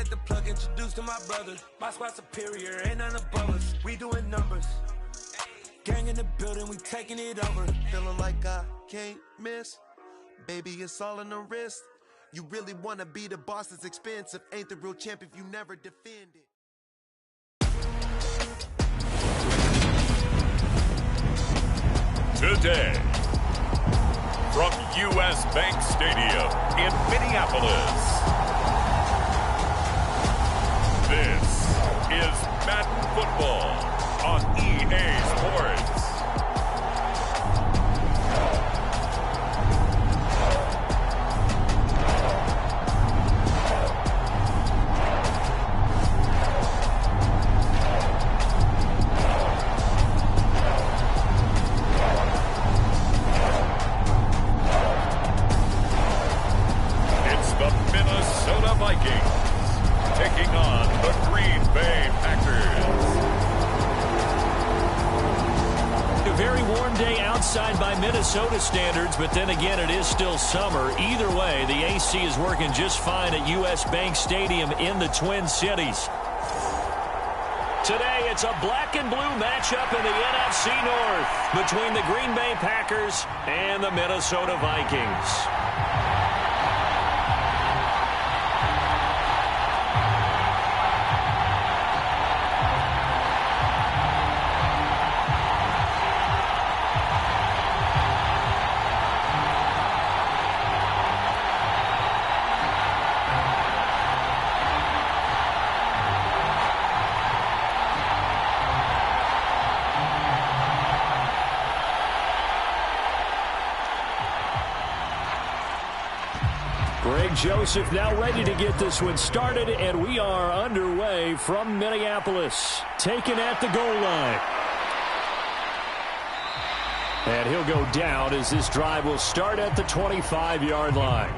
like the plug introduced to my brother. My squad superior, ain't none above us. We doing numbers. Gang in the building, we taking it over. Feeling like I can't miss. Baby, it's all in the wrist. You really wanna be the boss, it's expensive. Ain't the real champ if you never defend it. Today, from U.S. Bank Stadium in Minneapolis, this is Madden Football on EA Sports. By Minnesota standards, but then again, it is still summer. Either way, the AC is working just fine at U.S. Bank Stadium in the Twin Cities. Today, it's a black and blue matchup in the NFC North between the Green Bay Packers and the Minnesota Vikings. Joseph now ready to get this one started, and we are underway from Minneapolis. Taken at the goal line. And he'll go down as this drive will start at the 25-yard line.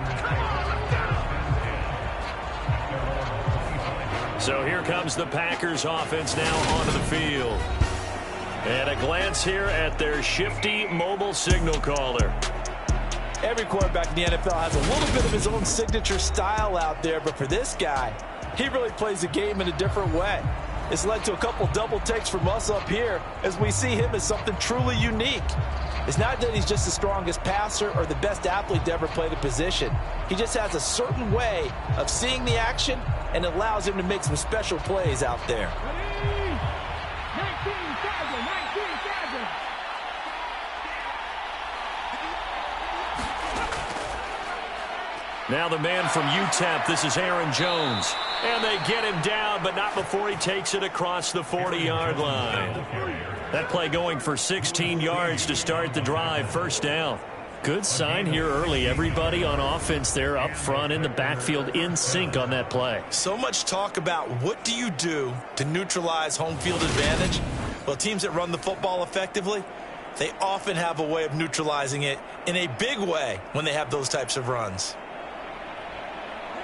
So here comes the Packers offense now onto the field. And a glance here at their shifty mobile signal caller. Every quarterback in the NFL has a little bit of his own signature style out there, but for this guy, he really plays the game in a different way. It's led to a couple double takes from us up here as we see him as something truly unique. It's not that he's just the strongest passer or the best athlete to ever play the position. He just has a certain way of seeing the action, and it allows him to make some special plays out there. Now the man from UTEP, this is Aaron Jones. And they get him down, but not before he takes it across the 40-yard line. That play going for 16 yards to start the drive, first down. Good sign here early. Everybody on offense there up front in the backfield in sync on that play. So much talk about what do you do to neutralize home field advantage. Well, teams that run the football effectively, they often have a way of neutralizing it in a big way when they have those types of runs.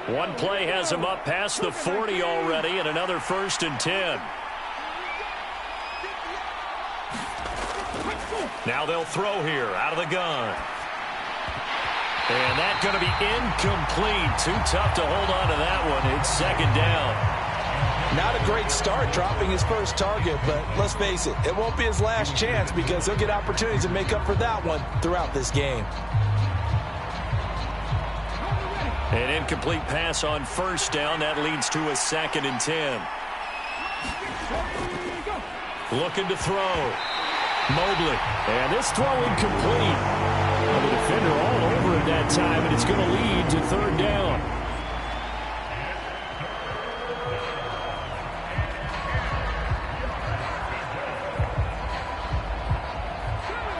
One play has him up past the 40 already, and another 1st and 10. Now they'll throw here out of the gun. And that's going to be incomplete. Too tough to hold on to that one. It's 2nd down. Not a great start dropping his first target, but let's face it, it won't be his last chance because he'll get opportunities to make up for that one throughout this game. An incomplete pass on 1st down. That leads to a 2nd and 10. Looking to throw. Mobley. And this throw incomplete. Well, the defender all over it that time, and it's going to lead to 3rd down.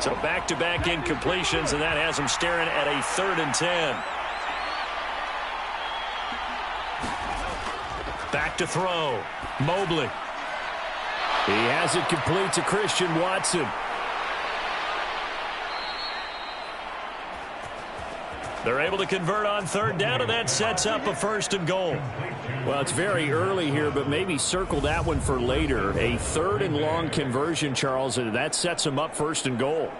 So back-to-back incompletions, and that has him staring at a 3rd and 10. Back to throw. Mobley. He has it complete to Christian Watson. They're able to convert on 3rd down, and that sets up a 1st and goal. Well, it's very early here, but maybe circle that one for later. A 3rd and long conversion, Charles, and that sets them up 1st and goal.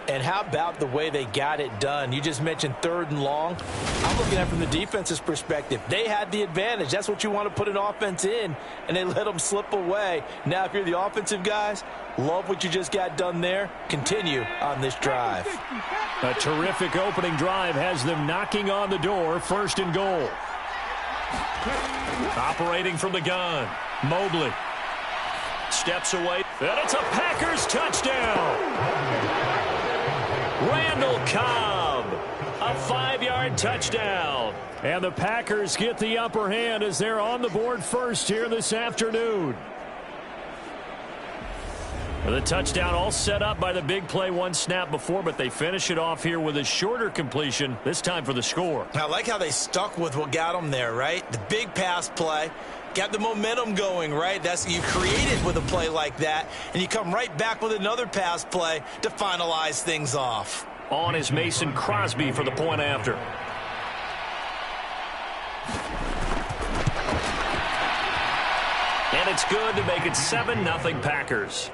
And how about the way they got it done? You just mentioned 3rd and long. I'm looking at it from the defense's perspective. They had the advantage. That's what you want to put an offense in, and they let them slip away. Now, if you're the offensive guys, love what you just got done there. Continue on this drive. A terrific opening drive has them knocking on the door. 1st and goal. Operating from the gun, Mobley. Steps away, and it's a Packers touchdown. Randall Cobb, a 5-yard touchdown. And the Packers get the upper hand as they're on the board first here this afternoon. The touchdown all set up by the big play 1 snap before, but they finish it off here with a shorter completion, this time for the score. I like how they stuck with what got them there, right? The big pass play. Got the momentum going, right? That's you created with a play like that, and you come right back with another pass play to finalize things off. On is Mason Crosby for the point after. And it's good to make it 7-0 Packers.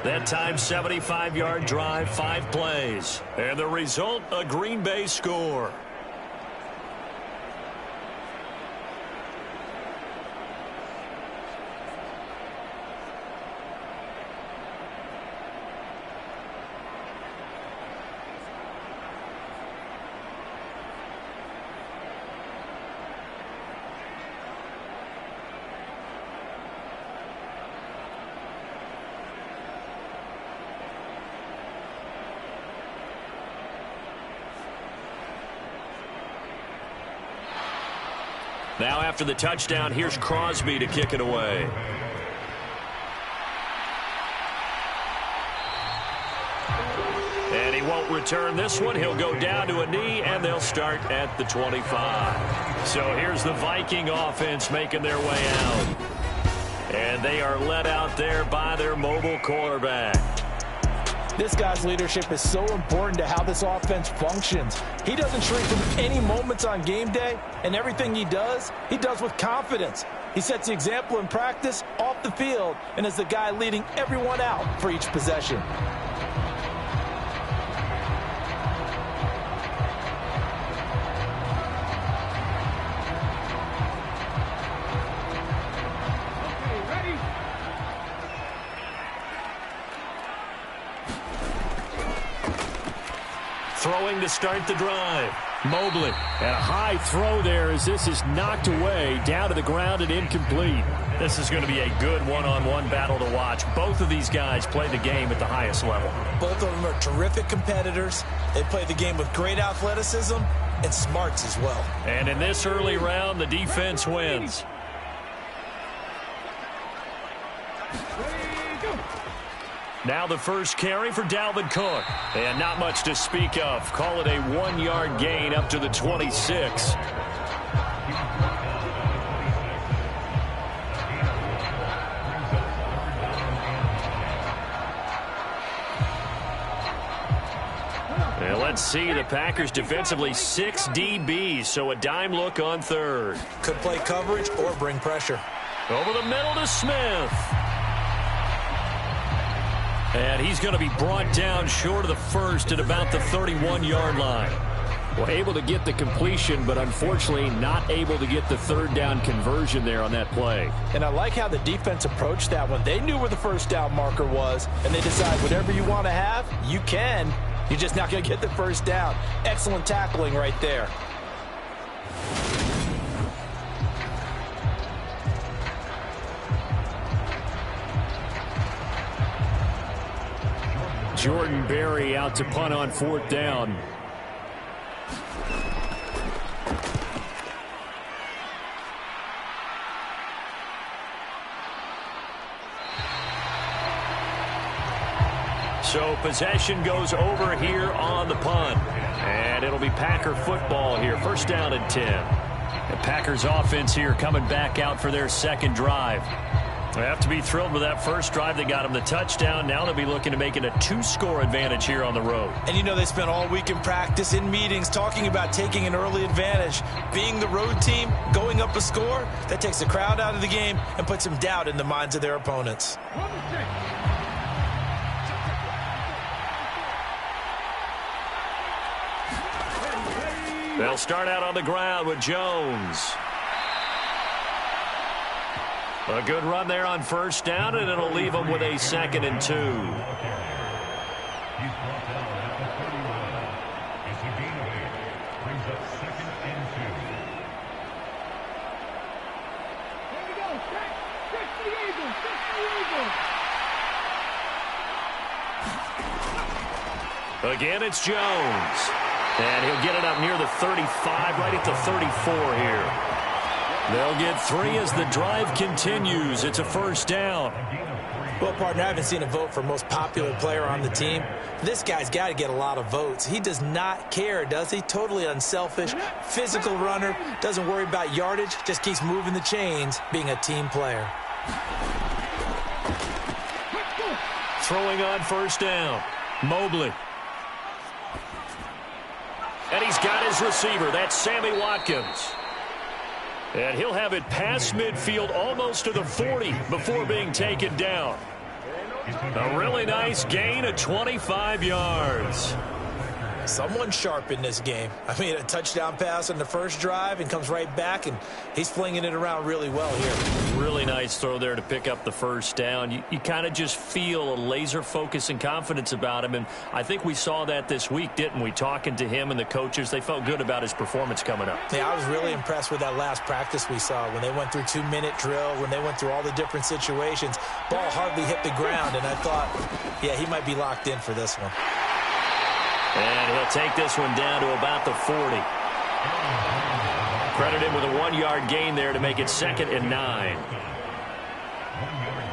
That time, 75-yard drive, 5 plays. And the result, a Green Bay score. Now after the touchdown, here's Crosby to kick it away. And he won't return this one. He'll go down to a knee, and they'll start at the 25. So here's the Viking offense making their way out. And they are led out there by their mobile quarterback. This guy's leadership is so important to how this offense functions. He doesn't shrink from any moments on game day, and everything he does with confidence. He sets the example in practice, off the field, and is the guy leading everyone out for each possession. Throwing to start the drive. Mobley. And a high throw there as this is knocked away, down to the ground and incomplete. This is going to be a good one-on-one battle to watch. Both of these guys play the game at the highest level. Both of them are terrific competitors. They play the game with great athleticism and smarts as well. And in this early round, the defense wins. Now the first carry for Dalvin Cook. And not much to speak of. Call it a 1-yard gain up to the 26. And let's see, the Packers defensively 6 DBs, so a dime look on 3rd. Could play coverage or bring pressure. Over the middle to Smith. And he's going to be brought down short of the first at about the 31-yard line. Well, able to get the completion, but unfortunately not able to get the 3rd down conversion there on that play. And I like how the defense approached that one. They knew where the 1st down marker was, and they decide whatever you want to have, you can. You're just not going to get the 1st down. Excellent tackling right there. Jordan Berry out to punt on 4th down. So possession goes over here on the punt. And it'll be Packer football here. 1st down and 10. The Packers offense here coming back out for their 2nd drive. They have to be thrilled with that first drive. They got them the touchdown. Now they'll be looking to make it a 2-score advantage here on the road. And you know they spent all week in practice, in meetings, talking about taking an early advantage. Being the road team, going up a score, that takes the crowd out of the game and puts some doubt in the minds of their opponents. They'll start out on the ground with Jones. A good run there on first down, and it'll leave them with a 2nd and 2. Again, it's Jones. And he'll get it up near the 35, right at the 34 here. They'll get 3 as the drive continues. It's a first down. Well, partner, I haven't seen a vote for most popular player on the team. This guy's got to get a lot of votes. He does not care, does he? Totally unselfish, physical runner, doesn't worry about yardage, just keeps moving the chains, being a team player. Throwing on first down, Mobley. And he's got his receiver. That's Sammy Watkins. And he'll have it past midfield almost to the 40 before being taken down. A really nice gain of 25 yards. Someone sharp in this game. I mean, a touchdown pass on the first drive and comes right back, and he's flinging it around really well here. Really nice throw there to pick up the first down. You kind of just feel a laser focus and confidence about him, and I think we saw that this week, didn't we? Talking to him and the coaches, they felt good about his performance coming up. Yeah, I was really impressed with that last practice we saw when they went through 2-minute drill, when they went through all the different situations. Ball hardly hit the ground, and I thought, yeah, he might be locked in for this one. And he'll take this one down to about the 40. Credit him with a 1-yard gain there to make it 2nd and 9. 1-yard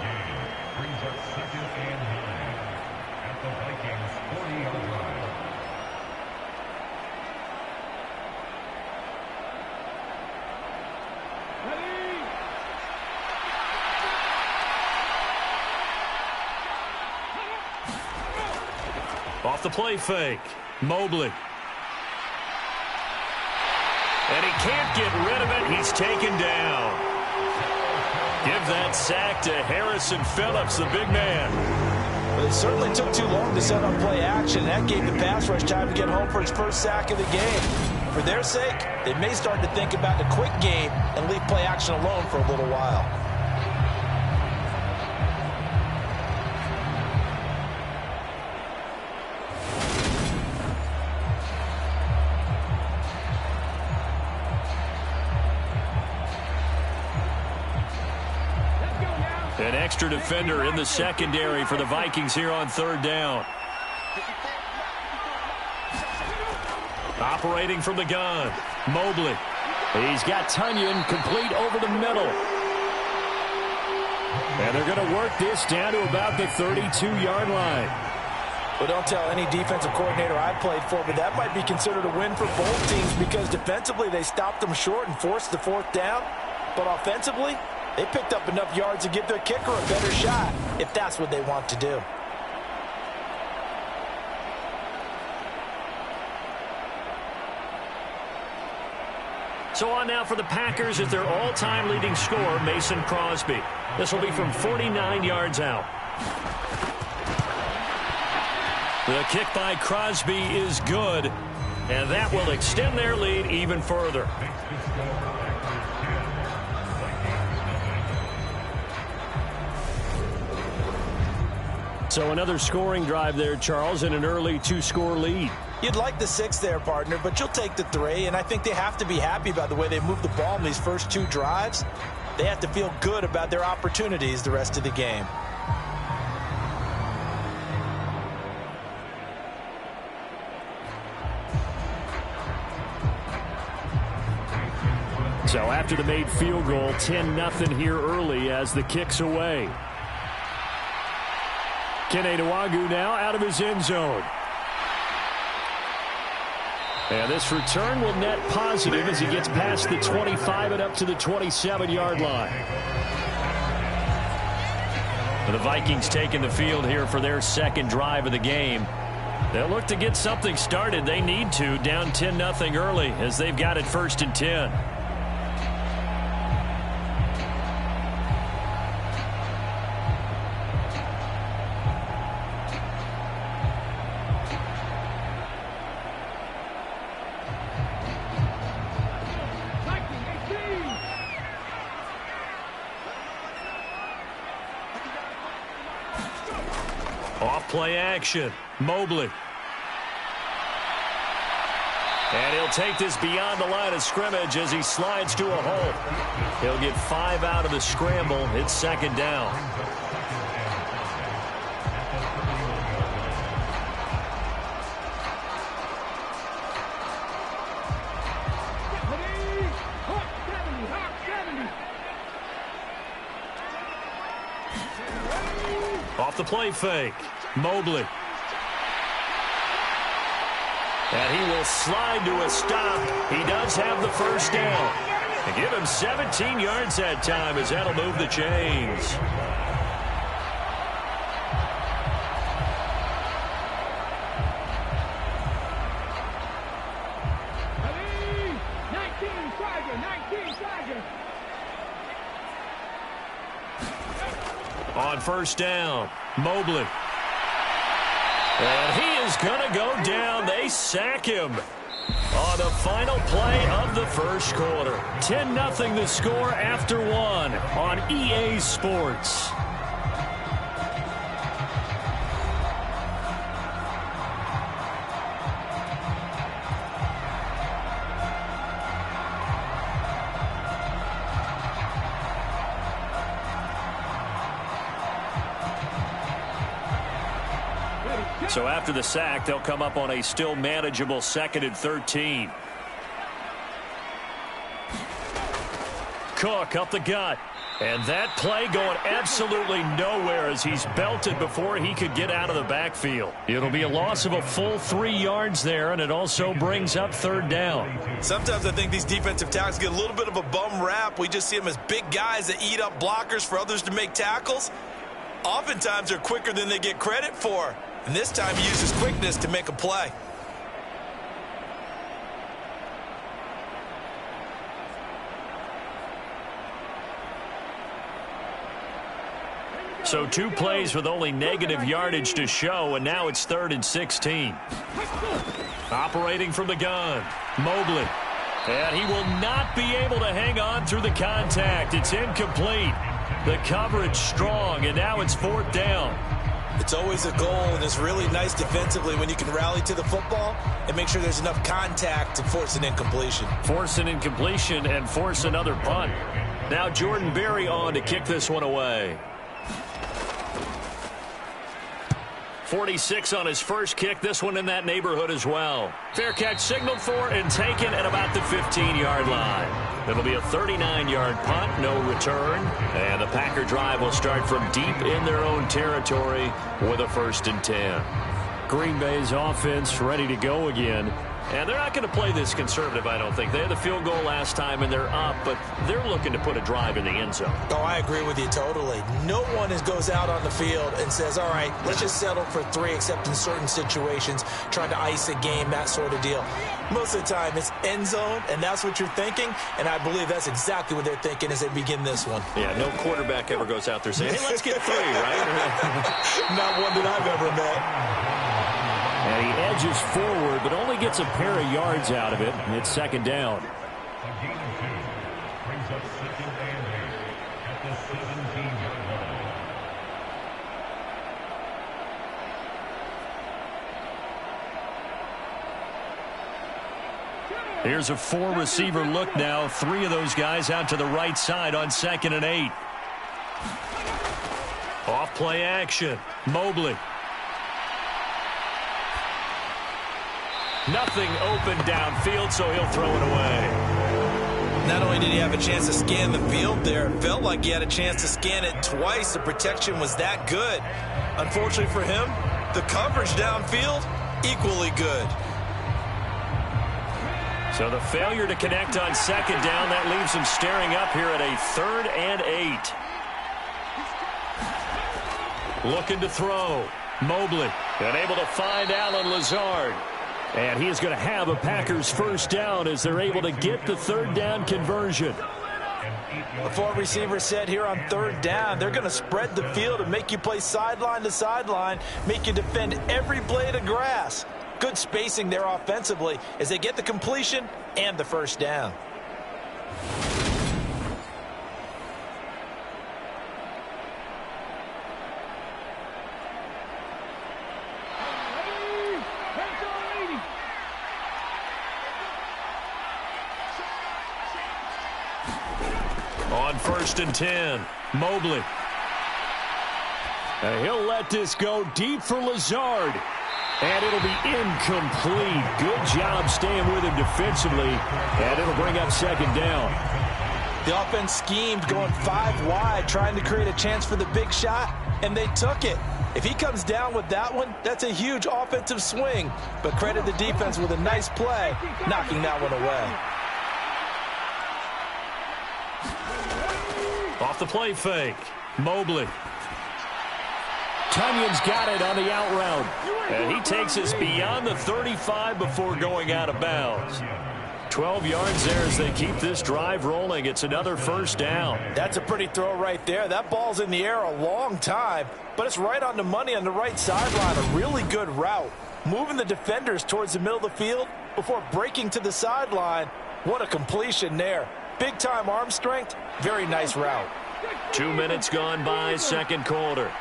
gain brings up 2nd and 9 at the Vikings 40-yard line. Off the play fake, Mobley. And he can't get rid of it. He's taken down. Give that sack to Harrison Phillips, the big man. Well, it certainly took too long to set up play action. That gave the pass rush time to get home for his first sack of the game. For their sake, they may start to think about the quick game and leave play action alone for a little while. An extra defender in the secondary for the Vikings here on 3rd down. Operating from the gun, Mobley. He's got Tunyon complete over the middle. And they're going to work this down to about the 32-yard line. Well, don't tell any defensive coordinator I played for, but that might be considered a win for both teams because defensively they stopped them short and forced the 4th down. But offensively, they picked up enough yards to give their kicker a better shot, if that's what they want to do. So on now for the Packers is their all-time leading scorer, Mason Crosby. This will be from 49 yards out. The kick by Crosby is good, and that will extend their lead even further. So another scoring drive there, Charles, and an early 2-score lead. You'd like the 6 there, partner, but you'll take the 3, and I think they have to be happy about the way they moved the ball in these first 2 drives. They have to feel good about their opportunities the rest of the game. So after the made field goal, 10-0 here early as the kick's away. Kene Nwangwu now out of his end zone. And this return will net positive as he gets past the 25 and up to the 27-yard line. And the Vikings taking the field here for their 2nd drive of the game. They'll look to get something started. They need to, down 10-0 early as they've got it 1st and 10. Off play action. Mobley. And he'll take this beyond the line of scrimmage as he slides to a hole. He'll get 5 out of the scramble. It's second down. Off the play fake. Mobley. And he will slide to a stop. He does have the first down. And give him 17 yards that time as that'll move the chains. On first down, Mobley. And he is going to go down. They sack him on the final play of the first quarter. 10-0 the score after one on EA Sports. So after the sack, they'll come up on a still manageable 2nd and 13. Cook up the gut. And that play going absolutely nowhere as he's belted before he could get out of the backfield. It'll be a loss of a full 3 yards there, and it also brings up third down. Sometimes I think these defensive tackles get a little bit of a bum rap. We just see them as big guys that eat up blockers for others to make tackles. Oftentimes they're quicker than they get credit for. And this time he uses quickness to make a play. So 2 plays with only negative yardage to show, and now it's 3rd and 16. Operating from the gun, Mobley. And he will not be able to hang on through the contact. It's incomplete. The coverage strong, and now it's 4th down. It's always a goal, and it's really nice defensively when you can rally to the football and make sure there's enough contact to force an incompletion. Force an incompletion and force another punt. Now Jordan Berry on to kick this one away. 46 on his first kick. This one in that neighborhood as well. Fair catch signaled for and taken at about the 15-yard line. It'll be a 39-yard punt, no return. And the Packer drive will start from deep in their own territory with a 1st and 10. Green Bay's offense ready to go again. And they're not going to play this conservative, I don't think. They had the field goal last time, and they're up, but they're looking to put a drive in the end zone. Oh, I agree with you totally. No one goes out on the field and says, all right, let's just settle for 3, except in certain situations, trying to ice a game, that sort of deal. Most of the time, it's end zone, and that's what you're thinking, and I believe that's exactly what they're thinking as they begin this one. Yeah, no quarterback ever goes out there saying, hey, let's get 3, right? Not one that I've ever met. And he edges forward, but only gets a pair of yards out of it. And it's 2nd down. A gain of 2 brings up 2nd and 8 at the 17-yard line. Here's a 4-receiver look now. 3 of those guys out to the right side on 2nd and 8. Off play action. Mobley. Nothing open downfield, so he'll throw it away. Not only did he have a chance to scan the field there, it felt like he had a chance to scan it twice. The protection was that good. Unfortunately for him, the coverage downfield, equally good. So the failure to connect on 2nd down, that leaves him staring up here at a 3rd and 8. Looking to throw. Mobley, and able to find Allen Lazard. And he is going to have a Packers 1st down as they're able to get the 3rd down conversion. The 4 receivers set here on 3rd down. They're going to spread the field and make you play sideline to sideline, make you defend every blade of grass. Good spacing there offensively as they get the completion and the 1st down. On 1st and 10, Mobley. And he'll let this go deep for Lazard. And it'll be incomplete. Good job staying with him defensively. And it'll bring up 2nd down. The offense schemed going 5 wide, trying to create a chance for the big shot, and they took it. If he comes down with that one, that's a huge offensive swing. But credit the defense with a nice play, knocking that one away. Off the play fake, Mobley. Tunyon's got it on the out route. And he takes us beyond the 35 before going out of bounds. 12 yards there as they keep this drive rolling. It's another 1st down. That's a pretty throw right there. That ball's in the air a long time, but it's right on the money on the right sideline. A really good route. Moving the defenders towards the middle of the field before breaking to the sideline. What a completion there. Big-time arm strength. Very nice route. 2 minutes gone by, 2nd quarter.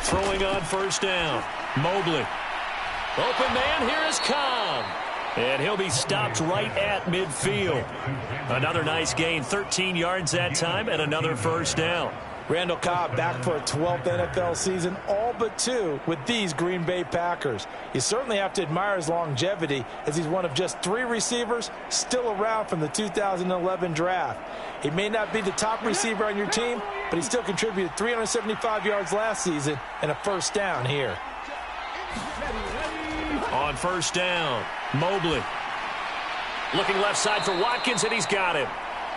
Throwing on 1st down. Mobley. Open man, here is Cobb. And he'll be stopped right at midfield. Another nice gain, 13 yards that time, and another 1st down. Randall Cobb back for a 12th NFL season, all but 2 with these Green Bay Packers. You certainly have to admire his longevity, as he's one of just 3 receivers still around from the 2011 draft. He may not be the top receiver on your team, but he still contributed 375 yards last season and a 1st down here. On 1st down, Mobley. Looking left side for Watkins, and he's got him.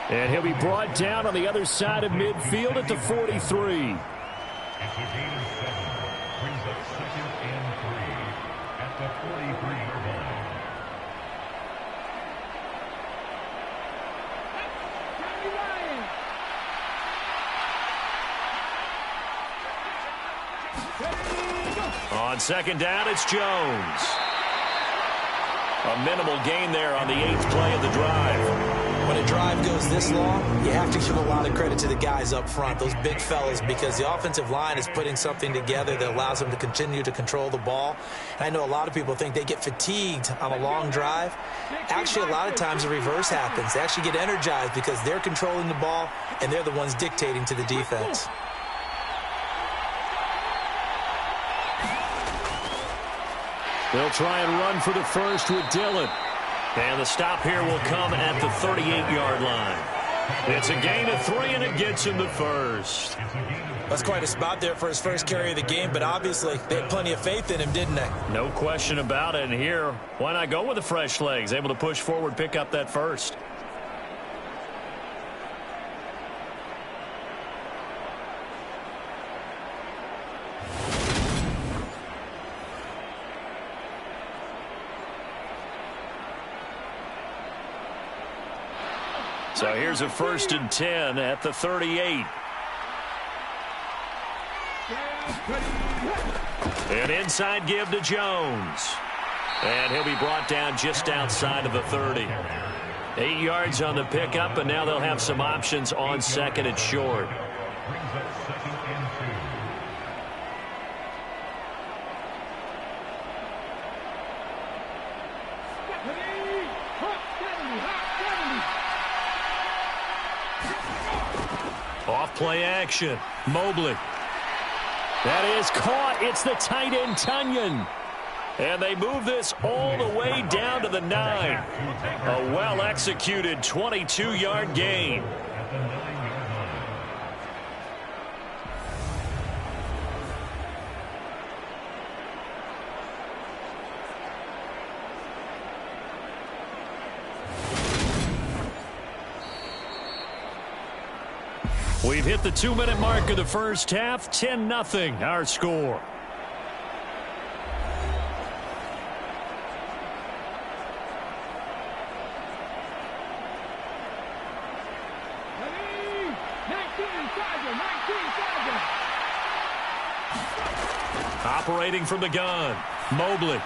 And he'll be brought down on the other side of midfield at the 43. It's a gain of 7. Brings up 2nd and 3 at the 43-yard line. On 2nd down, it's Jones. A minimal gain there on the 8th play of the drive. When a drive goes this long, you have to give a lot of credit to the guys up front, those big fellas, because the offensive line is putting something together that allows them to continue to control the ball. And I know a lot of people think they get fatigued on a long drive. Actually, a lot of times the reverse happens. They actually get energized because they're controlling the ball, and they're the ones dictating to the defense. They'll try and run for the 1st with Dillon. And the stop here will come at the 38-yard line. It's a gain of 3, and it gets him the 1st. That's quite a spot there for his 1st carry of the game, but obviously they had plenty of faith in him, didn't they? No question about it. And here, why not go with the fresh legs? Able to push forward, pick up that 1st. So here's a 1st and 10 at the 38. An inside give to Jones. And he'll be brought down just outside of the 30. 8 yards on the pickup, and now they'll have some options on 2nd and short. Brings up 2nd and 2. Off play action. Mobley. That is caught. It's the tight end, Tunyon. And they move this all the way down to the 9. A well-executed 22-yard gain. At the 9-yard line. We've hit the 2-minute mark of the 1st half. 10-0 our score. Operating from the gun, Mobley.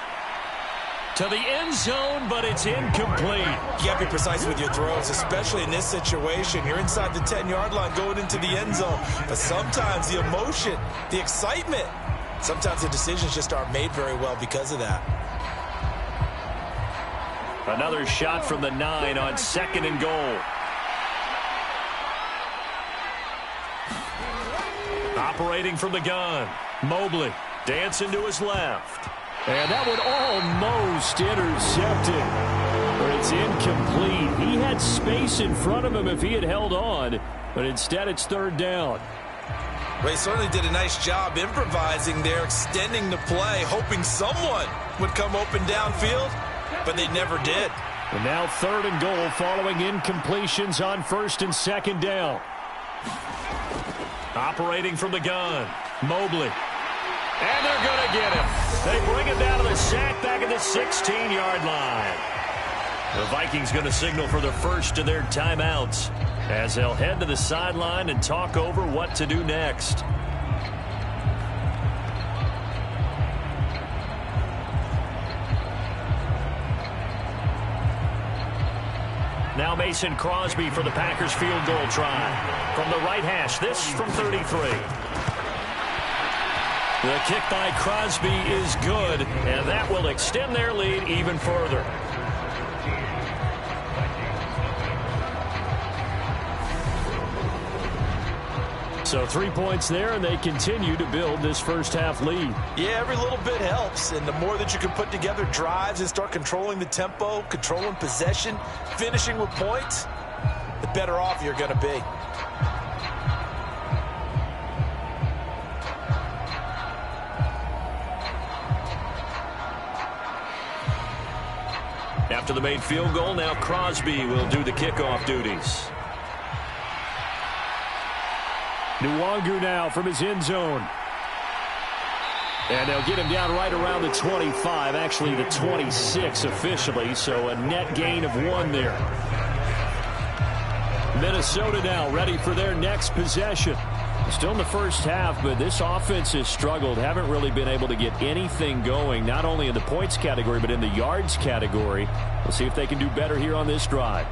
To the end zone, but it's incomplete. You got to be precise with your throws, especially in this situation. You're inside the 10-yard line going into the end zone. But sometimes the emotion, the excitement, sometimes the decisions just aren't made very well because of that. Another shot from the 9 on 2nd and goal. Operating from the gun, Mobley dancing to his left. And that one almost intercepted. But it's incomplete. He had space in front of him if he had held on, but instead it's 3rd down. Ray certainly did a nice job improvising there, extending the play, hoping someone would come open downfield, but they never did. And now 3rd and goal following incompletions on 1st and 2nd down. Operating from the gun, Mobley. And they're going to get him. They bring him down to the sack back at the 16-yard line. The Vikings going to signal for the first of their timeouts as they'll head to the sideline and talk over what to do next. Now Mason Crosby for the Packers field goal try. From the right hash, this from 33. The kick by Crosby is good, and that will extend their lead even further. So 3 points there, and they continue to build this first half lead. Yeah, every little bit helps, and the more that you can put together drives and start controlling the tempo, controlling possession, finishing with points, the better off you're going to be. After the made field goal, now Crosby will do the kickoff duties. Nwangu now from his end zone. And they'll get him down right around the 25, actually the 26 officially, so a net gain of 1 there. Minnesota now ready for their next possession. Still in the first half, but this offense has struggled. Haven't really been able to get anything going, not only in the points category, but in the yards category. We'll see if they can do better here on this drive.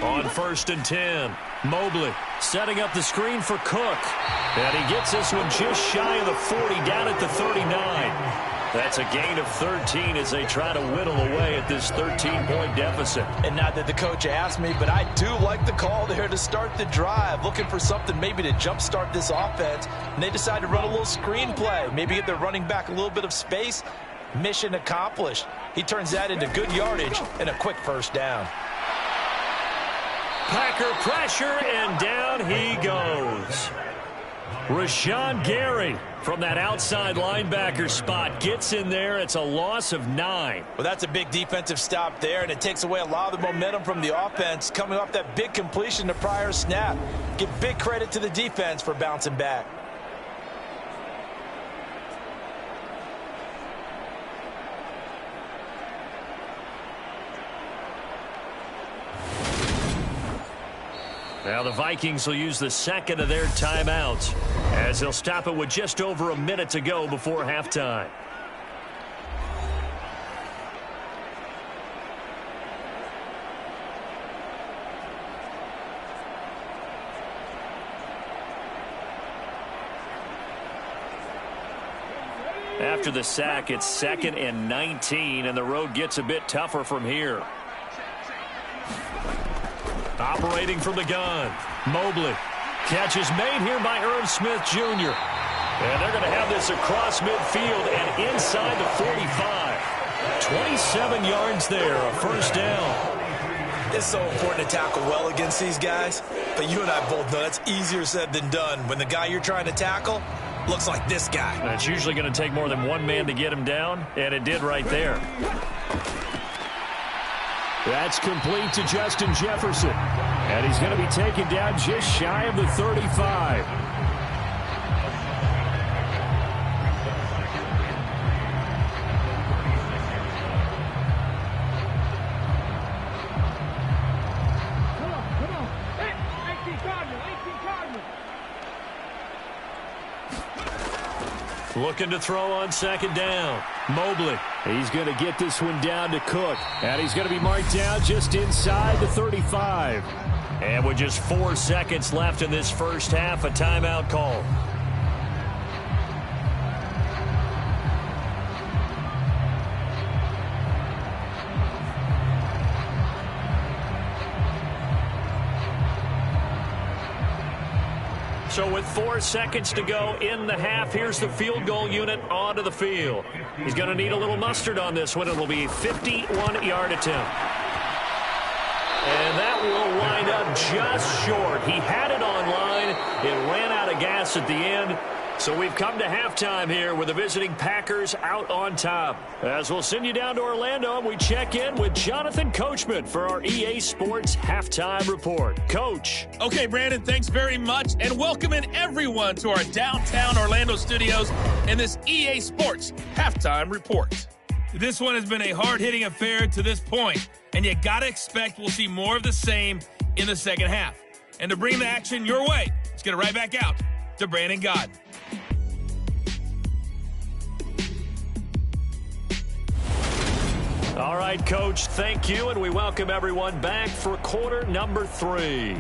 On 1st and 10, Mobley setting up the screen for Cook. And he gets this one just shy of the 40, down at the 39. That's a gain of 13 as they try to whittle away at this 13-point deficit. And not that the coach asked me, but I do like the call there to start the drive, looking for something maybe to jumpstart this offense. And they decide to run a little screen play, maybe get their running back a little bit of space. Mission accomplished. He turns that into good yardage and a quick first down. Packer pressure, and down he goes. Rashawn Gary from that outside linebacker spot gets in there. It's a loss of 9. Well, that's a big defensive stop there, and it takes away a lot of the momentum from the offense coming off that big completion the prior snap. Give big credit to the defense for bouncing back. Now the Vikings will use the second of their timeouts as they'll stop it with just over a minute to go before halftime. After the sack, it's 2nd and 19, and the road gets a bit tougher from here. Operating from the gun, Mobley. Catch is made here by Irv Smith Jr. And they're going to have this across midfield and inside the 45. 27 yards there, a first down. It's so important to tackle well against these guys, but you and I both know that's easier said than done when the guy you're trying to tackle looks like this guy. And it's usually going to take more than one man to get him down, and it did right there. That's complete to Justin Jefferson. And he's going to be taken down just shy of the 35. looking to throw on second down. Mobley. He's going to get this one down to Cook. And he's going to be marked down just inside the 35. And with just 4 seconds left in this first half, a timeout call. So with 4 seconds to go in the half, here's the field goal unit onto the field. He's going to need a little mustard on this one. It'll be a 51-yard attempt. And that will wind up just short. He had it on line. It ran out of gas at the end. So we've come to halftime here with the visiting Packers out on top. As we'll send you down to Orlando, we check in with Jonathan Coachman for our EA Sports Halftime Report. Coach. Okay, Brandon, thanks very much. And welcome in everyone to our downtown Orlando studios in this EA Sports Halftime Report. This one has been a hard-hitting affair to this point, and you got to expect we'll see more of the same in the second half. And to bring the action your way, let's get it right back out to Brandon Gaudin. All right, Coach, thank you, and we welcome everyone back for quarter number 3.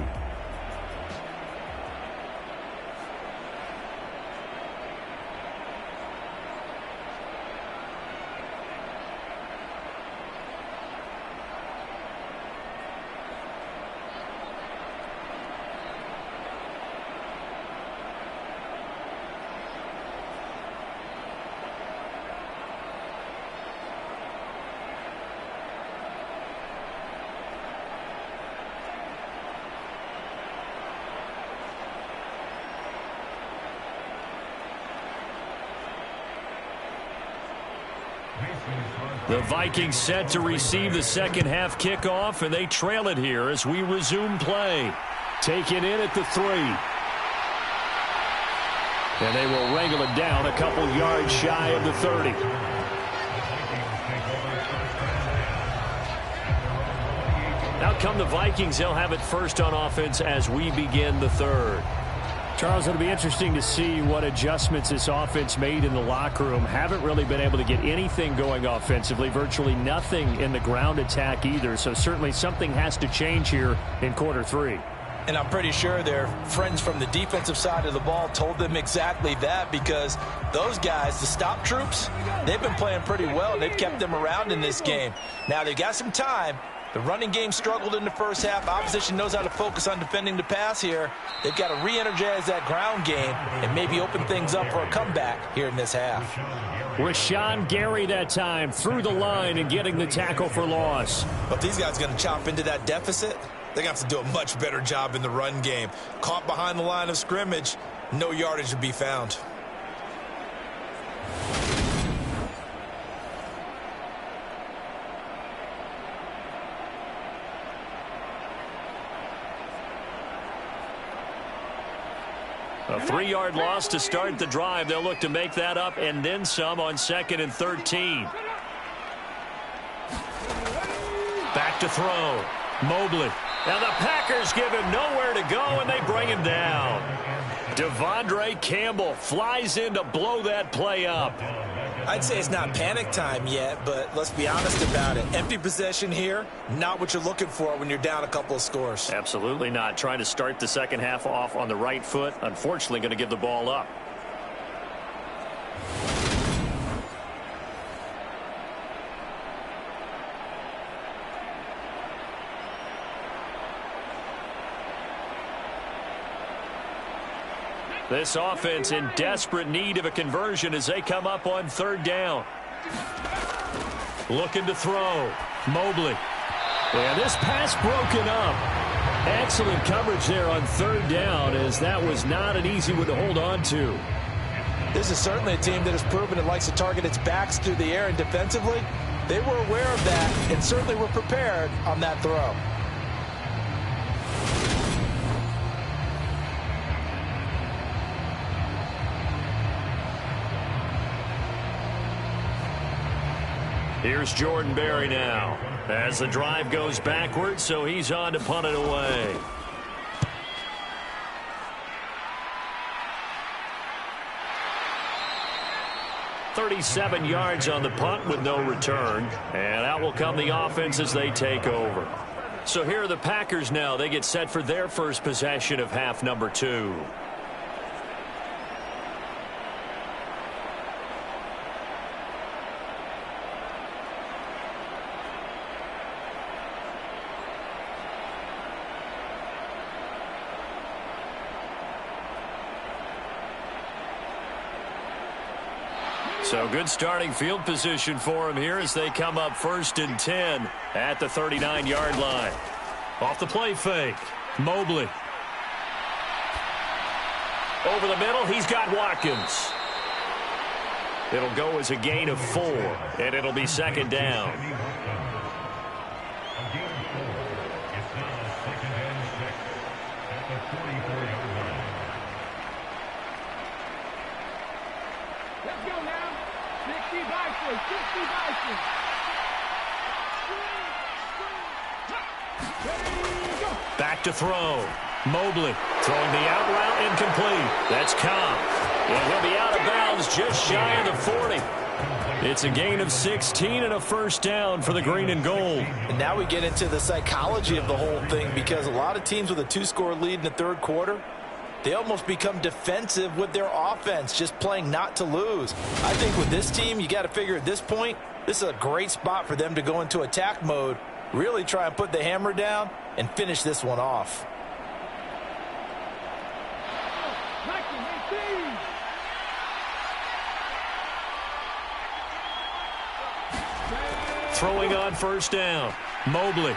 The Vikings set to receive the second half kickoff, and they trail it here as we resume play. Taken in at the 3. And they will wrangle it down a couple yards shy of the 30. Out come the Vikings. They'll have it first on offense as we begin the third. Charles, it'll be interesting to see what adjustments this offense made in the locker room. Haven't really been able to get anything going offensively, virtually nothing in the ground attack either. So certainly something has to change here in quarter 3. And I'm pretty sure their friends from the defensive side of the ball told them exactly that, because those guys, the stop troops, they've been playing pretty well. They've kept them around in this game. Now they've got some time. The running game struggled in the first half. Opposition knows how to focus on defending the pass here. They've got to re-energize that ground game and maybe open things up for a comeback here in this half. Rashawn Gary that time through the line and getting the tackle for loss. But these guys are going to chop into that deficit. They're going to have to do a much better job in the run game. Caught behind the line of scrimmage, no yardage to be found. A 3-yard loss to start the drive. They'll look to make that up and then some on 2nd and 13. Back to throw. Mobley. Now the Packers give him nowhere to go, and they bring him down. Devondre Campbell flies in to blow that play up. I'd say it's not panic time yet, but let's be honest about it. Empty possession here, not what you're looking for when you're down a couple of scores. Absolutely not. Trying to start the second half off on the right foot. Unfortunately, going to give the ball up. This offense in desperate need of a conversion as they come up on 3rd down. Looking to throw. Mobley. And this pass broken up. Excellent coverage there on 3rd down, as that was not an easy one to hold on to. This is certainly a team that has proven it likes to target its backs through the air, and defensively, they were aware of that and certainly were prepared on that throw. Here's Jordan Berry now as the drive goes backwards, so he's on to punt it away. 37 yards on the punt with no return. And out will come the offense as they take over. So here are the Packers now. They get set for their first possession of half number 2. So good starting field position for him here as they come up 1st and 10 at the 39-yard line. Off the play fake, Mobley. Over the middle, he's got Watkins. It'll go as a gain of 4, and it'll be 2nd down. Back to throw. Mobley throwing the out route incomplete. That's Cobb. And he'll be out of bounds just shy of the 40. It's a gain of 16 and a 1st down for the green and gold. And now we get into the psychology of the whole thing, because a lot of teams with a 2-score lead in the 3rd quarter, they almost become defensive with their offense, just playing not to lose. I think with this team, you got to figure at this point, this is a great spot for them to go into attack mode, really try and put the hammer down and finish this one off. Throwing on 1st down, Mobley.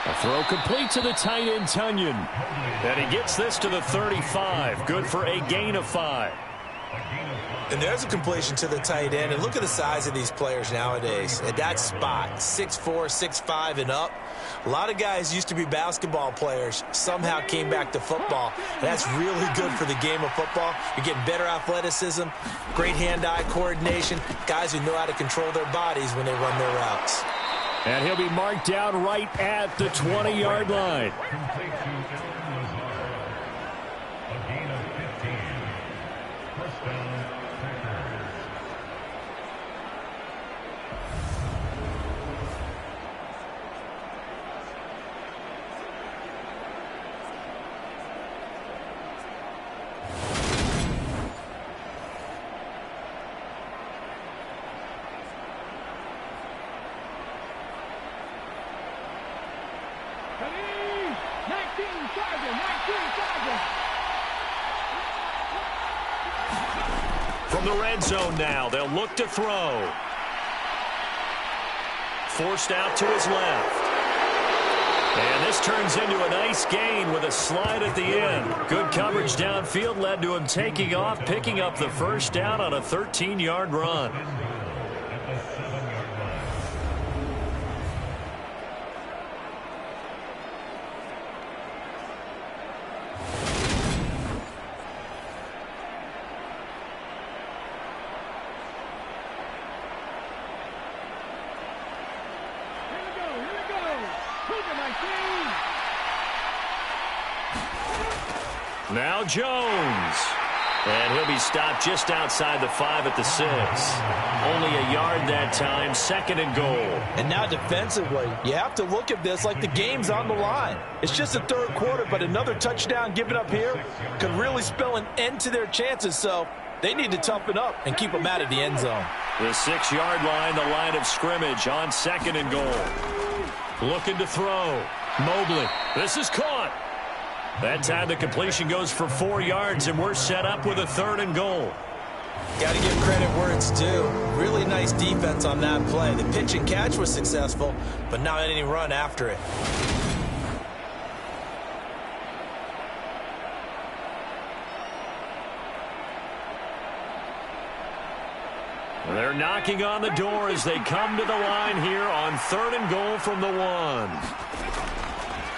A throw complete to the tight end, Tunyon. And he gets this to the 35. Good for a gain of 5. And there's a completion to the tight end. And look at the size of these players nowadays. At that spot, 6'4", 6'5", and up. A lot of guys used to be basketball players, somehow came back to football. And that's really good for the game of football. You're getting better athleticism, great hand-eye coordination, guys who know how to control their bodies when they run their routes. And he'll be marked down right at the 20-yard line. From the red zone now, they'll look to throw. Forced out to his left. And this turns into a nice gain with a slide at the end. Good coverage downfield led to him taking off, picking up the 1st down on a 13-yard run. Now Jones. And he'll be stopped just outside the 5 at the 6. Only a yard that time, 2nd and goal. And now defensively, you have to look at this like the game's on the line. It's just the 3rd quarter, but another touchdown given up here could really spell an end to their chances. So they need to toughen up and keep them out of the end zone. The 6-yard line, the line of scrimmage on 2nd and goal. Looking to throw. Mobley. This is caught. That time the completion goes for 4 yards, and we're set up with a 3rd and goal. Got to give credit where it's due. Really nice defense on that play. The pitch and catch was successful, but not any run after it. They're knocking on the door as they come to the line here on 3rd and goal from the 1.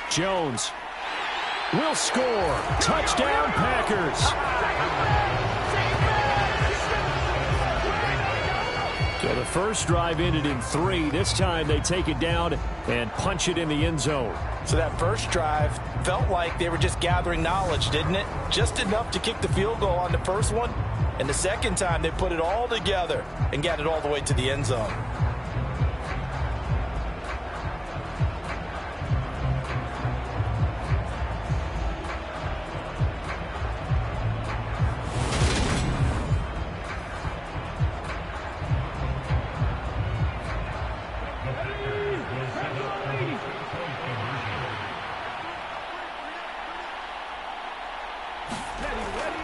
Jones will score. Touchdown, Packers. So the first drive ended in 3. This time they take it down and punch it in the end zone. So that first drive felt like they were just gathering knowledge, didn't it? Just enough to kick the field goal on the first one. And the second time they put it all together and got it all the way to the end zone.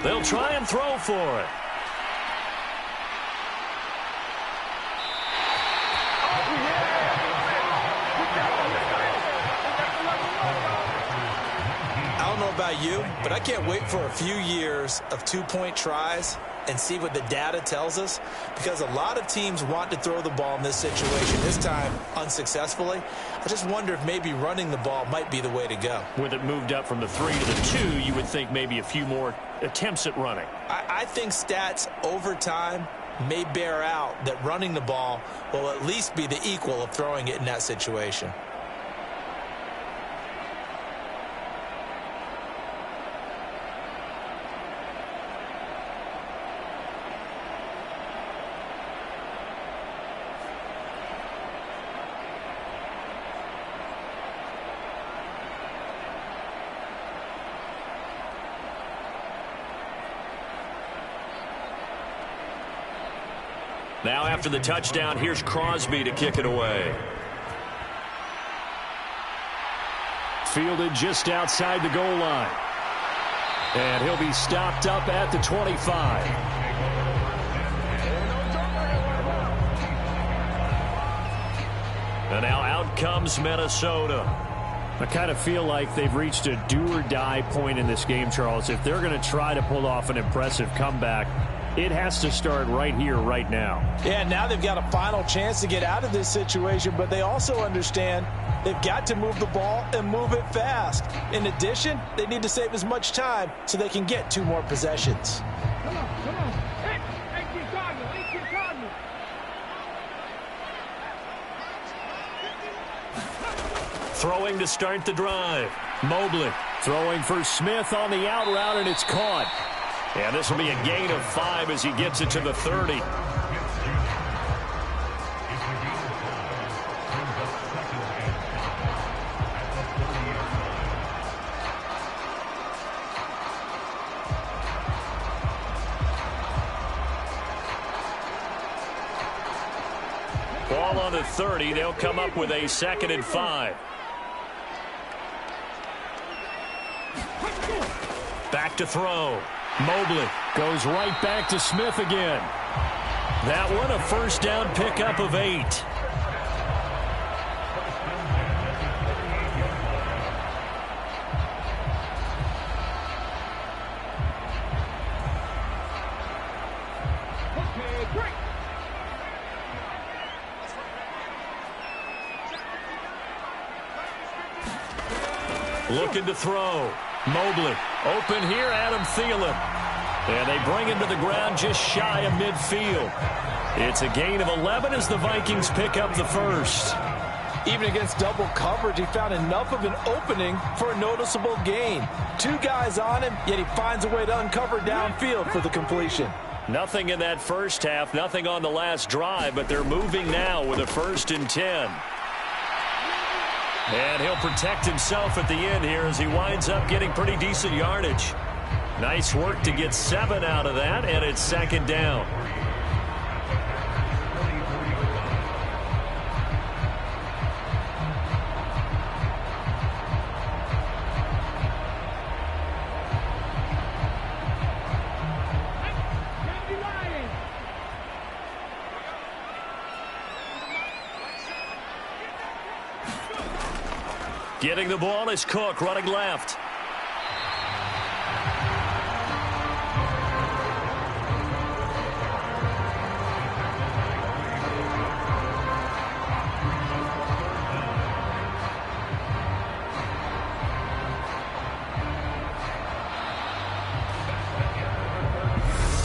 They'll try and throw for it. I don't know about you, but I can't wait for a few years of two-point tries and see what the data tells us, because a lot of teams want to throw the ball in this situation, this time unsuccessfully. I just wonder if maybe running the ball might be the way to go. With it moved up from the 3 to the 2, you would think maybe a few more attempts at running. I think stats over time may bear out that running the ball will at least be the equal of throwing it in that situation. Now after the touchdown, here's Crosby to kick it away. Fielded just outside the goal line. And he'll be stopped up at the 25. And now out comes Minnesota. I kind of feel like they've reached a do-or-die point in this game, Charles. If they're going to try to pull off an impressive comeback, it has to start right here, right now. Yeah, now they've got a final chance to get out of this situation, but they also understand they've got to move the ball and move it fast. In addition, they need to save as much time so they can get 2 more possessions. Come on. Hey, keep talking. Throwing to start the drive. Mobley throwing for Smith on the out route, and it's caught. And this will be a gain of 5 as he gets it to the 30. Ball on the 30. They'll come up with a 2nd and 5. Back to throw. Mobley goes right back to Smith again. That one a first down pickup of 8. Looking to throw. Mobley open here, Adam Thielen. And they bring him to the ground just shy of midfield. It's a gain of 11 as the Vikings pick up the first. Even against double coverage, he found enough of an opening for a noticeable gain. 2 guys on him, yet he finds a way to uncover downfield for the completion. Nothing in that first half, nothing on the last drive, but they're moving now with a 1st and 10. And he'll protect himself at the end here as he winds up getting pretty decent yardage. Nice work to get 7 out of that, and it's 2nd down. Getting the ball is Cook, running left.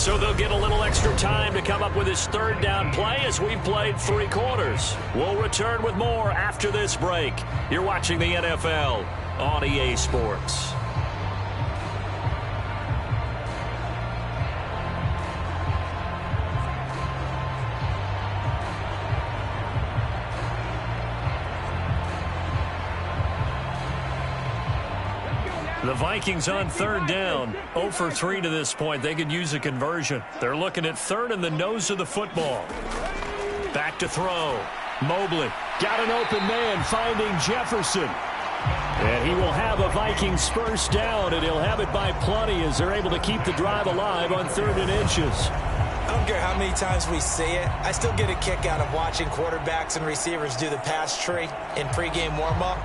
So they'll get a little extra time to come up with his third down play as we've played 3 quarters. We'll return with more after this break. You're watching the NFL on EA Sports. The Vikings on third down, 0 for 3 to this point. They could use a conversion. They're looking at third in the nose of the football. Back to throw. Mobley got an open man, finding Jefferson. And he will have a Vikings first down, and he'll have it by plenty as they're able to keep the drive alive on 3rd and inches. I don't care how many times we see it. I still get a kick out of watching quarterbacks and receivers do the pass tree in pregame warm-up.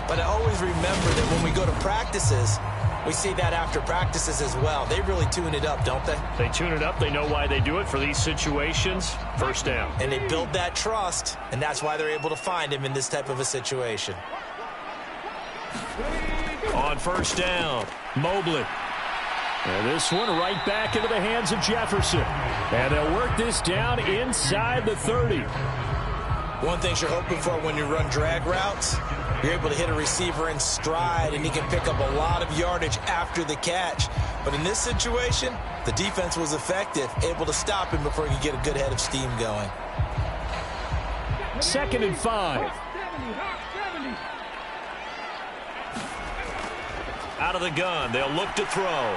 But I always remember that when we go to practices, we see that after practices as well. They really tune it up, don't they? They tune it up. They know why they do it for these situations. First down. And they build that trust, and that's why they're able to find him in this type of a situation. On first down, Mobley. And this one right back into the hands of Jefferson. And they'll work this down inside the 30. One thing you're hoping for when you run drag routes, you're able to hit a receiver in stride, and he can pick up a lot of yardage after the catch. But in this situation, the defense was effective, able to stop him before he could get a good head of steam going. 2nd and 5. Out of the gun, they'll look to throw.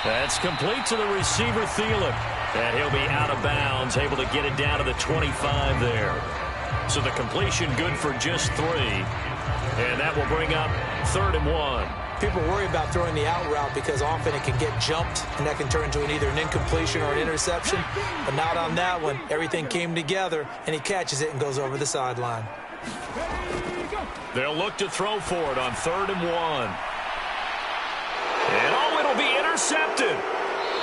That's complete to the receiver, Thielen. And he'll be out of bounds, able to get it down to the 25 there. So the completion good for just 3. And that will bring up 3rd and 1. People worry about throwing the out route because often it can get jumped, and that can turn into either an incompletion or an interception. But not on that one. Everything came together, and he catches it and goes over the sideline. They'll look to throw for it on 3rd and 1. And oh, it'll be intercepted.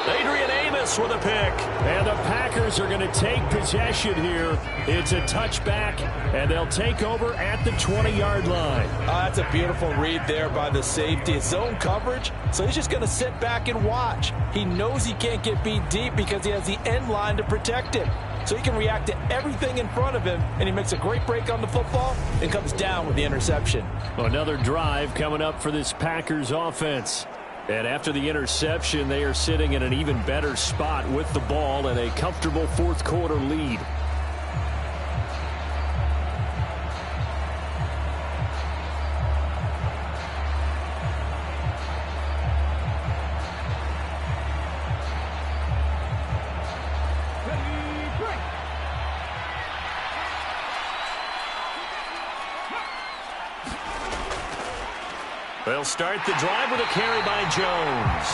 Adrian Amos with a pick. And the Packers are going to take possession here. It's a touchback, and they'll take over at the 20-yard line. That's a beautiful read there by the safety. It's zone coverage, so he's just going to sit back and watch. He knows he can't get beat deep because he has the end line to protect him. So he can react to everything in front of him, and he makes a great break on the football and comes down with the interception. Another drive coming up for this Packers offense. And after the interception, they are sitting in an even better spot with the ball and a comfortable 4th quarter lead. They'll start the drive with a carry by Jones.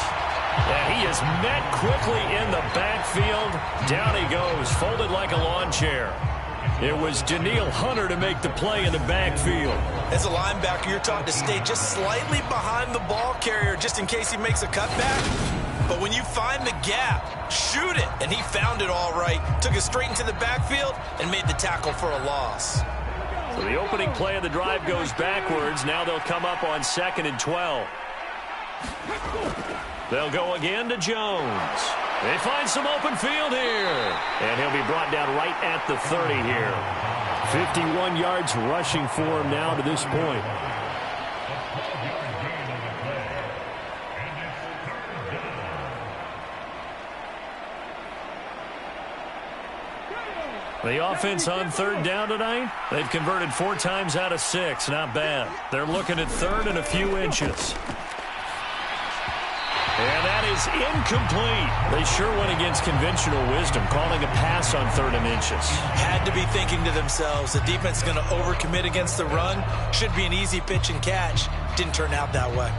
And he is met quickly in the backfield. Down he goes, folded like a lawn chair. It was Danielle Hunter to make the play in the backfield. As a linebacker, you're taught to stay just slightly behind the ball carrier just in case he makes a cutback. But when you find the gap, shoot it. And he found it all right. Took it straight into the backfield and made the tackle for a loss. So the opening play of the drive goes backwards. Now they'll come up on 2nd and 12. They'll go again to Jones. They find some open field here. And he'll be brought down right at the 30 here. 51 yards rushing for him now to this point. The offense on 3rd down tonight, they've converted 4 times out of 6. Not bad. They're looking at 3rd and a few inches. And that is incomplete. They sure went against conventional wisdom, calling a pass on 3rd and inches. Had to be thinking to themselves, the defense is going to overcommit against the run. Should be an easy pitch and catch. Didn't turn out that way.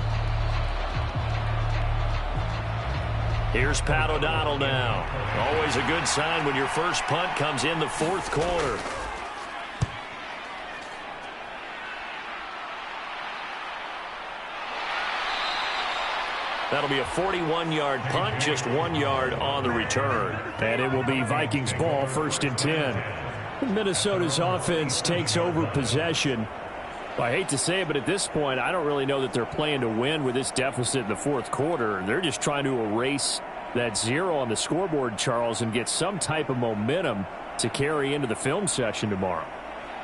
Here's Pat O'Donnell now. Always a good sign when your first punt comes in the 4th quarter. That'll be a 41-yard punt, just 1 yard on the return. And it will be Vikings ball, 1st and 10. Minnesota's offense takes over possession. Well, I hate to say it, but at this point, I don't really know that they're playing to win with this deficit in the 4th quarter. They're just trying to erase that 0 on the scoreboard, Charles, and get some type of momentum to carry into the film session tomorrow.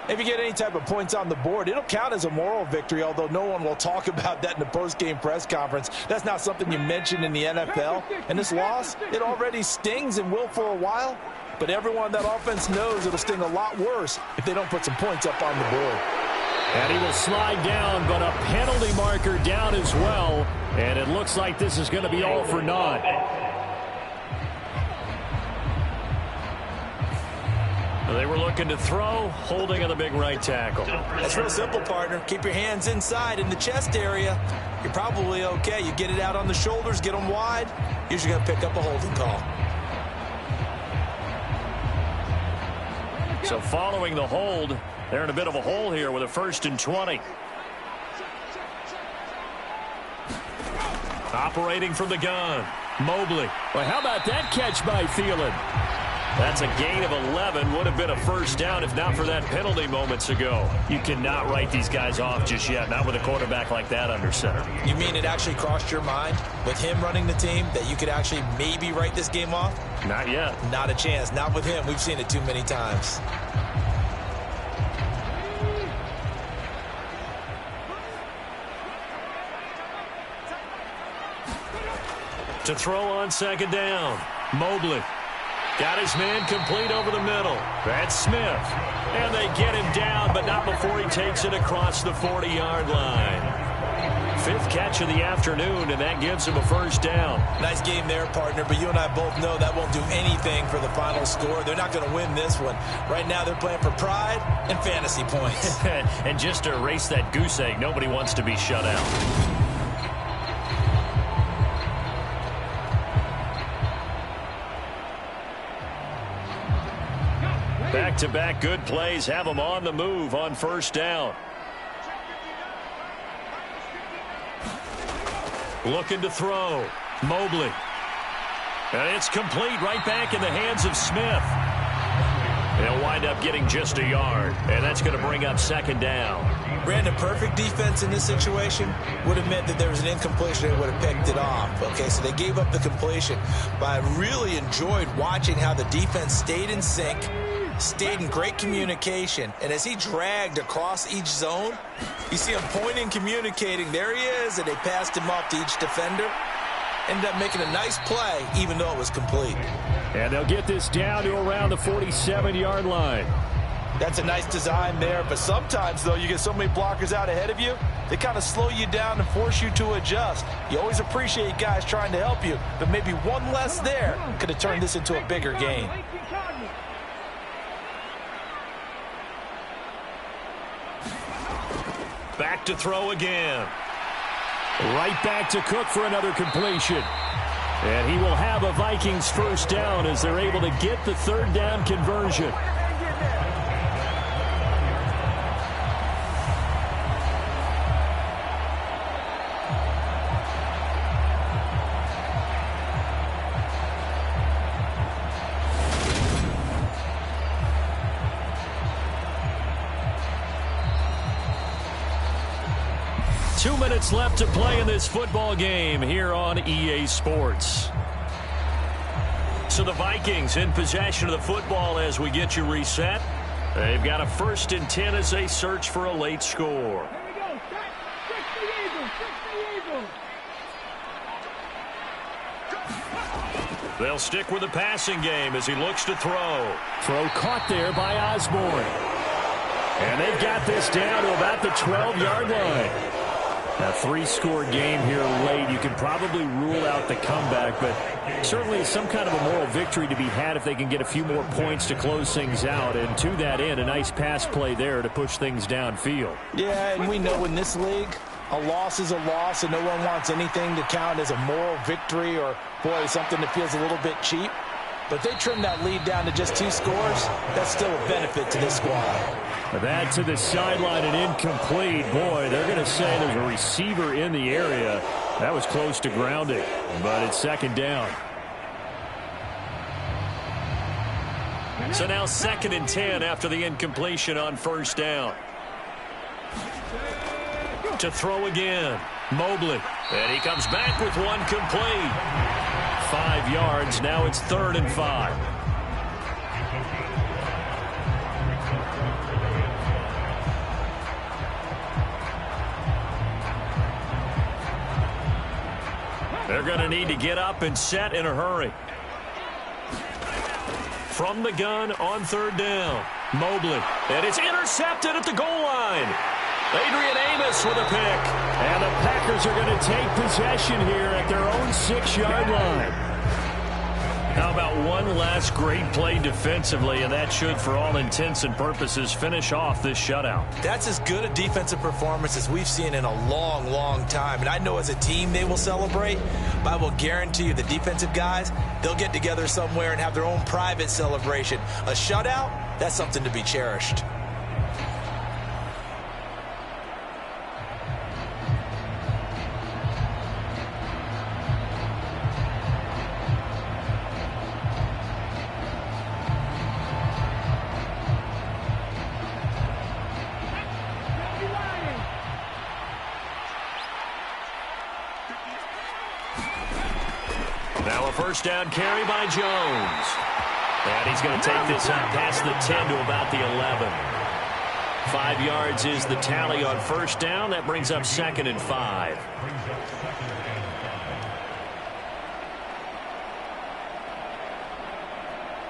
If you get any type of points on the board, it'll count as a moral victory, although no one will talk about that in the post-game press conference. That's not something you mention in the NFL. And this loss, it already stings and will for a while. But everyone on that offense knows it'll sting a lot worse if they don't put some points up on the board. And he will slide down, but a penalty marker down as well. And it looks like this is going to be all for naught. They were looking to throw, holding on the big right tackle. That's real simple, partner. Keep your hands inside in the chest area. You're probably okay. You get it out on the shoulders, get them wide. Usually going to pick up a holding call. So following the hold, they're in a bit of a hole here with a 1st and 20. Operating from the gun, Mobley. Well, how about that catch by Thielen? That's a gain of 11. Would have been a 1st down if not for that penalty moments ago. You cannot write these guys off just yet, not with a quarterback like that under center. You mean it actually crossed your mind with him running the team that you could actually maybe write this game off? Not yet. Not a chance. Not with him. We've seen it too many times. To throw on 2nd down, Mobley. Got his man complete over the middle. That's Smith. And they get him down, but not before he takes it across the 40-yard line. 5th catch of the afternoon, and that gives him a 1st down. Nice game there, partner, but you and I both know that won't do anything for the final score. They're not going to win this one. Right now they're playing for pride and fantasy points. And just to erase that goose egg, nobody wants to be shut out. Back-to-back good plays have them on the move on 1st down. Looking to throw. Mobley. And it's complete right back in the hands of Smith. They'll wind up getting just a yard, and that's going to bring up 2nd down. Brandon, perfect defense in this situation would have meant that there was an incompletion. They would have picked it off. Okay, so they gave up the completion. But I really enjoyed watching how the defense stayed in sync, stayed in great communication, and as he dragged across each zone, you see him pointing, communicating. There he is, and they passed him off to each defender. Ended up making a nice play, even though it was complete. And they'll get this down to around the 47-yard line. That's a nice design there, but sometimes, though, you get so many blockers out ahead of you, they kind of slow you down and force you to adjust. You always appreciate guys trying to help you, but maybe one less there could have turned this into a bigger game. Back to throw again. Right back to Cook for another completion. And he will have a Vikings 1st down as they're able to get the 3rd down conversion. Minutes left to play in this football game here on EA Sports. So the Vikings in possession of the football as we get you reset. They've got a 1st and 10 as they search for a late score. They'll stick with the passing game as he looks to throw. Throw caught there by Osborne. And they've got this down to about the 12-yard line. A 3-score game here late. You can probably rule out the comeback, but certainly some kind of a moral victory to be had if they can get a few more points to close things out. And to that end, a nice pass play there to push things downfield. Yeah, and we know in this league, a loss is a loss, and no one wants anything to count as a moral victory or, boy, something that feels a little bit cheap. But they trim that lead down to just 2 scores. That's still a benefit to this squad. That to the sideline and incomplete. Boy, they're going to say there's a receiver in the area. That was close to grounding, but it's 2nd down. So now 2nd and 10 after the incompletion on 1st down. To throw again, Mobley. And he comes back with one complete. 5 yards. Now it's 3rd and 5. They're going to need to get up and set in a hurry. From the gun on 3rd down. Mobley. And it's intercepted at the goal line. Adrian Amos with a pick. And the Packers are going to take possession here at their own 6-yard line. How about one last great play defensively, and that should, for all intents and purposes, finish off this shutout. That's as good a defensive performance as we've seen in a long, long time. And I know as a team they will celebrate, but I will guarantee you the defensive guys, they'll get together somewhere and have their own private celebration. A shutout, that's something to be cherished. Now a first down carry by Jones. And he's going to take this up past the 10 to about the 11. 5 yards is the tally on first down. That brings up 2nd and 5.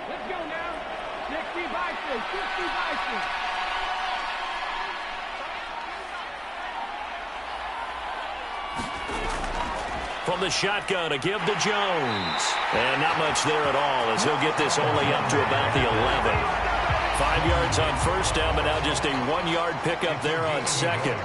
Let's go now. 60 by 6. 60 by 6. From the shotgun, a give to Jones. And not much there at all as he'll get this only up to about the 11. 5 yards on first down, but now just a 1-yard pickup there on 2nd.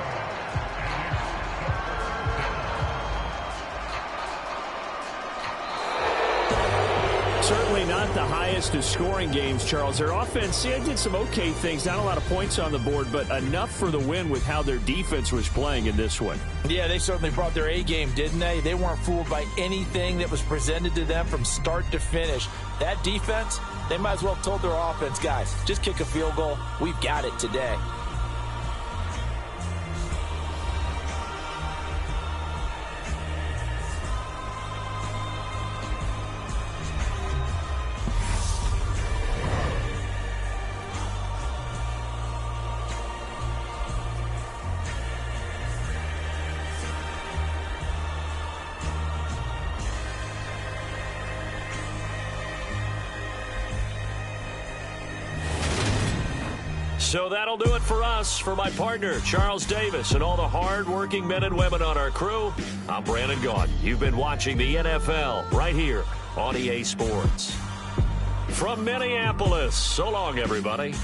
Certainly not the highest of scoring games, Charles. Their offense, did some okay things. Not a lot of points on the board, but enough for the win with how their defense was playing in this one. Yeah, they certainly brought their A game, didn't they? They weren't fooled by anything that was presented to them from start to finish. That defense, they might as well have told their offense, guys, just kick a field goal. We've got it today. So that'll do it for us. For my partner, Charles Davis, and all the hard-working men and women on our crew, I'm Brandon Gaudin. You've been watching the NFL right here on EA Sports. From Minneapolis, so long, everybody.